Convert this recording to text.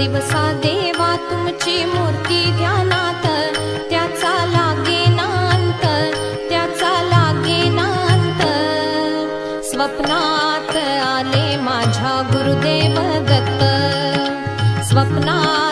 दिवसा देवा तुमची मूर्ती ध्यानात, त्याचा लागेनांत, त्याचा लागेनांत। स्वप्नात आले माझ्या गुरुदेव दत्त, स्वप्नात